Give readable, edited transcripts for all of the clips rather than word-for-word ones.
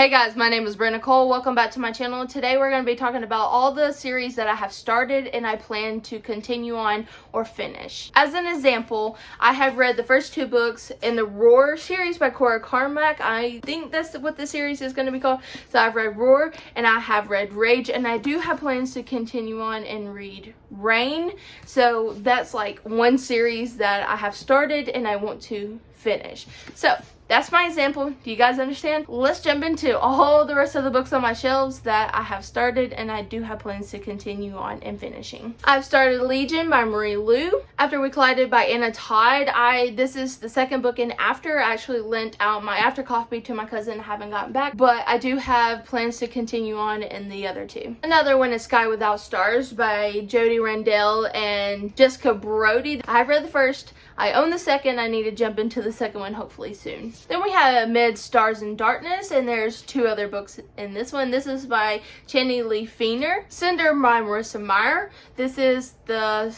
Hey guys, my name is Brenda Cole. Welcome back to my channel. Today we're going to be talking about all the series that I have started and I plan to continue on or finish. As an example, I have read the first two books in the Roar series by Cora Carmack. I think that's what the series is going to be called. So I've read Roar and I have read Rage, and I do have plans to continue on and read Rain. So that's like one series that I have started and I want to finish. So that's my example. Do you guys understand? Let's jump into all the rest of the books on my shelves that I have started and I do have plans to continue on and finishing. I've started Legion by Marie Lu. After We Collided by Anna Todd. This is the second book in After. I actually lent out my After copy to my cousin. I haven't gotten back, but I do have plans to continue on in the other two. Another one is Sky Without Stars by Jodi Randell and Jessica Brody. I've read the first. I own the second. I need to jump into the second one hopefully soon. Then we have Amid Stars and Darkness, and there's two other books in this one. This is by Channy Lee Feener. Cinder by Marissa Meyer. This is the,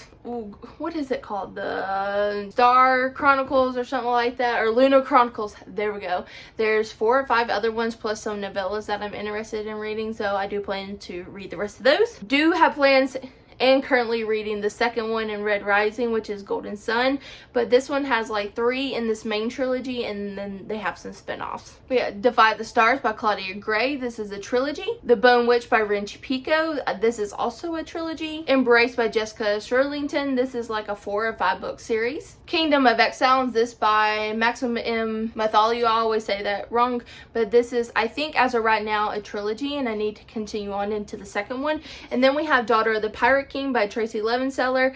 what is it called? The Star Chronicles or something like that, or Luna Chronicles. There we go. There's 4 or 5 other ones plus some novellas that I'm interested in reading, so I do plan to read the rest of those. Do have plans and currently reading the second one in Red Rising, which is Golden Sun, but this one has like 3 in this main trilogy, and then they have some spin-offs. We have Defy the Stars by Claudia Gray. This is a trilogy. The Bone Witch by Rinch Pico. This is also a trilogy. Embrace by Jessica Shirlington. This is like a 4 or 5 book series. Kingdom of Exiles. This by Maxim M. Mathalu. I always say that wrong, but this is, I think as of right now, a trilogy, and I need to continue on into the second one. And then we have Daughter of the Pirate King by Tracy Levenseller.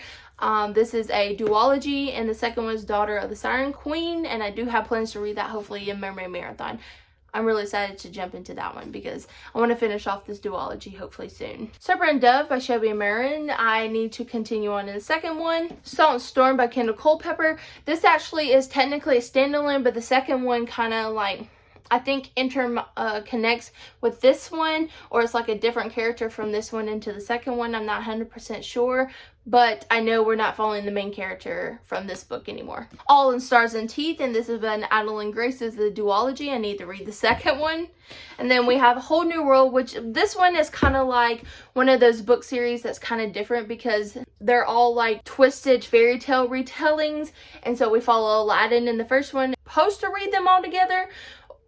This is a duology, and the second one is Daughter of the Siren Queen, and I do have plans to read that hopefully in Mermaid Marathon. I'm really excited to jump into that one because I want to finish off this duology hopefully soon. Serpent and Dove by Shelby Marin. I need to continue on in the second one. Salt and Storm by Kendall Culpepper. This actually is technically a standalone, but the second one kind of like, I think connects with this one, or it's like a different character from this one into the second one. I'm not 100% sure, but I know we're not following the main character from this book anymore. All in Stars and Teeth, and this is an Adeline Grace is the duology. I need to read the second one. And then we have A Whole New World, which this one is kind of like one of those book series that's kind of different because they're all like twisted fairy tale retellings, and so we follow Aladdin in the first one. Supposed to read them all together,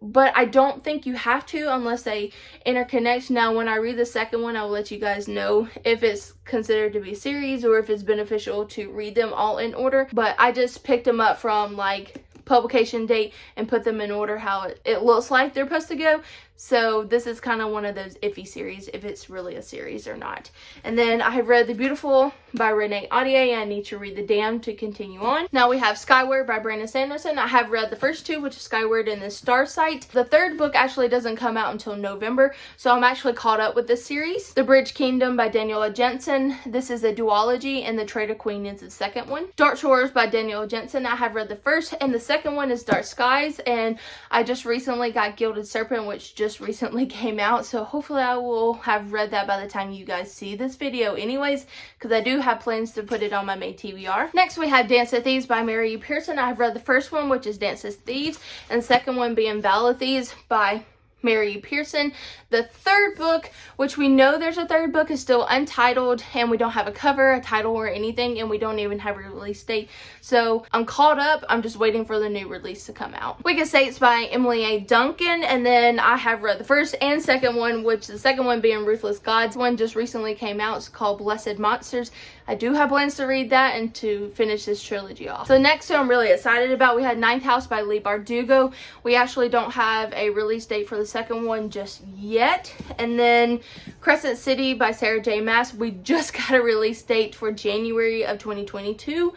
but I don't think you have to unless they interconnect. Now, when I read the second one, I'll let you guys know if it's considered to be a series or if it's beneficial to read them all in order. But I just picked them up from like publication date and put them in order how it looks like they're supposed to go. So this is kind of one of those iffy series if it's really a series or not. And then I have read The Beautiful by Renee Audier. I need to read The Damned to continue on. Now we have Skyward by Brandon Sanderson. I have read the first 2, which is Skyward and the Starsight. The third book actually doesn't come out until November, so I'm actually caught up with this series. The Bridge Kingdom by Daniela Jensen. This is a duology, and The Traitor Queen is the second one. Dark Shores by Daniela Jensen. I have read the first, and the second one is Dark Skies, and I just recently got Gilded Serpent, which just recently came out, so hopefully I will have read that by the time you guys see this video anyways, because I do have plans to put it on my main TBR. Next we have Dance of Thieves by Mary E. Pearson. I have read the first one, which is Dance of Thieves, and the second one being Val of Thieves by Mary E. Pearson. The third book, which we know there's a third book, is still untitled, and we don't have a cover, a title, or anything, and we don't even have a release date. So I'm caught up. I'm just waiting for the new release to come out. Wicked Saints by Emily A. Duncan, and then I have read the first and second one, which the second one being Ruthless Gods. One just recently came out. It's called Blessed Monsters. I do have plans to read that and to finish this trilogy off. So next I'm really excited about, we had Ninth House by Leigh Bardugo. We actually don't have a release date for the second one just yet. And then Crescent City by Sarah J. Maas. We just got a release date for January of 2022.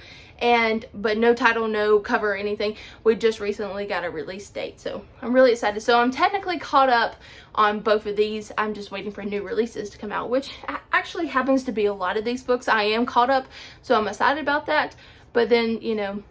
But no title, no cover or anything. We just recently got a release date, so I'm really excited. So I'm technically caught up on both of these. I'm just waiting for new releases to come out, which actually happens to be a lot of these books. I am caught up, so I'm excited about that. But then, you know,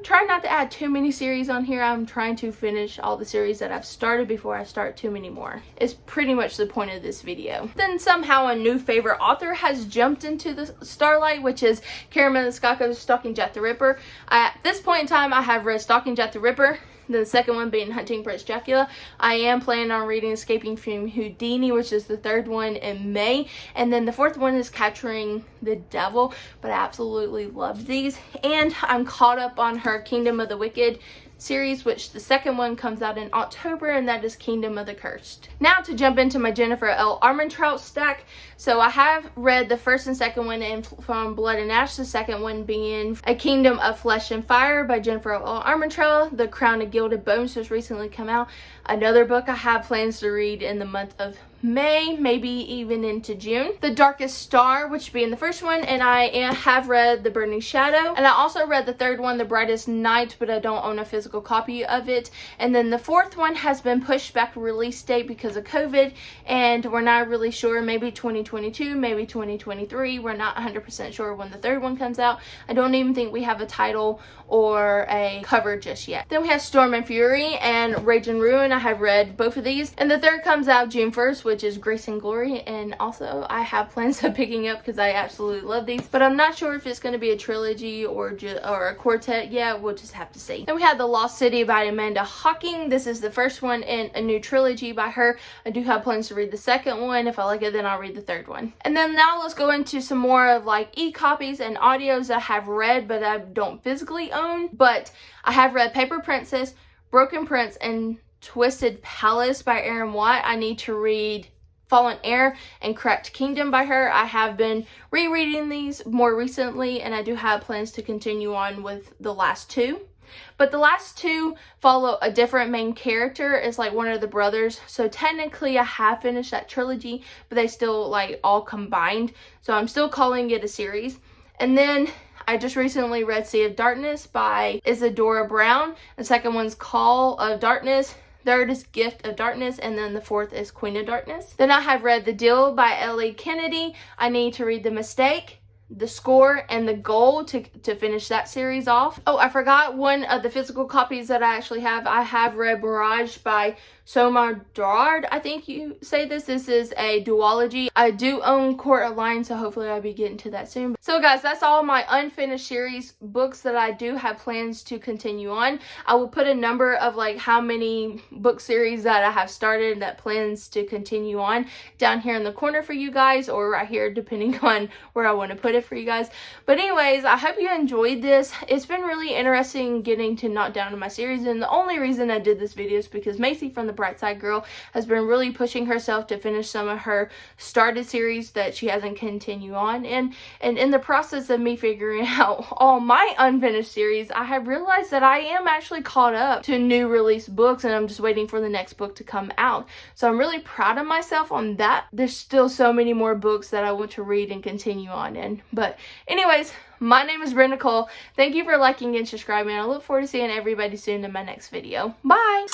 try not to add too many series on here. I'm trying to finish all the series that I've started before I start too many more. It's pretty much the point of this video. Then somehow a new favorite author has jumped into the Starlight, which is Karen Maniscalco's Stalking Jack the Ripper. At this point in time, I have read Stalking Jack the Ripper, The second one being Hunting Prince Dracula. I am planning on reading Escaping from Houdini, which is the third one, in May. And then the fourth one is Capturing the Devil. But I absolutely love these. And I'm caught up on her Kingdom of the Wicked series, which the second one comes out in October, and that is Kingdom of the Cursed. Now to jump into my Jennifer L. Armentrout stack. So I have read the first and second one from Blood and Ash, the second one being A Kingdom of Flesh and Fire by Jennifer L. Armentrout. The Crown of Gilded Bones has recently come out. Another book I have plans to read in the month of May, maybe even into June. The Darkest Star, which being the first one, and I have read The Burning Shadow. And I also read the third one, The Brightest Night, but I don't own a physical copy of it. And then the fourth one has been pushed back release date because of COVID, and we're not really sure, maybe 2022, maybe 2023. We're not 100% sure when the third one comes out. I don't even think we have a title or a cover just yet. Then we have Storm and Fury and Rage and Ruin. I have read both of these. And the third comes out June 1st, which is Grace and Glory, and also I have plans of picking up because I absolutely love these, but I'm not sure if it's going to be a trilogy or a quartet yet. We'll just have to see. Then we have The Lost City by Amanda Hocking. This is the first one in a new trilogy by her. I do have plans to read the second one. If I like it, then I'll read the third one. And then now let's go into some more of like e-copies and audios I have read but I don't physically own. But I have read Paper Princess, Broken Prince, and Twisted Palace by Erin Watt. I need to read Fallen Heir and Cracked Kingdom by her. I have been rereading these more recently, and I do have plans to continue on with the last two. But the last two follow a different main character. It's like one of the brothers. So technically I have finished that trilogy, but they still like all combined. So I'm still calling it a series. And then I just recently read Sea of Darkness by Isadora Brown. The second one's Call of Darkness. Third is Gift of Darkness, and then the fourth is Queen of Darkness. Then I have read The Deal by Ellie Kennedy. I need to read The Mistake, The Score, and The Goal to finish that series off. Oh, I forgot one of the physical copies that I actually have. I have read Mirage by Soma Dorard, I think you say this. This is a duology. I do own Court of Lions, so hopefully I'll be getting to that soon. So guys, that's all my unfinished series books that I do have plans to continue on. I will put a number of like how many book series that I have started that plans to continue on down here in the corner for you guys, or right here depending on where I want to put it for you guys. But anyways, I hope you enjoyed this. It's been really interesting getting to knock down my series, and the only reason I did this video is because Macy from the Bright Side Girl has been really pushing herself to finish some of her started series that she hasn't continued on, and in the process of me figuring out all my unfinished series, I have realized that I am actually caught up to new release books, and I'm just waiting for the next book to come out. So I'm really proud of myself on that. There's still so many more books that I want to read and continue on in. But anyways, my name is Brenda Cole. Thank you for liking and subscribing. I look forward to seeing everybody soon in my next video. Bye!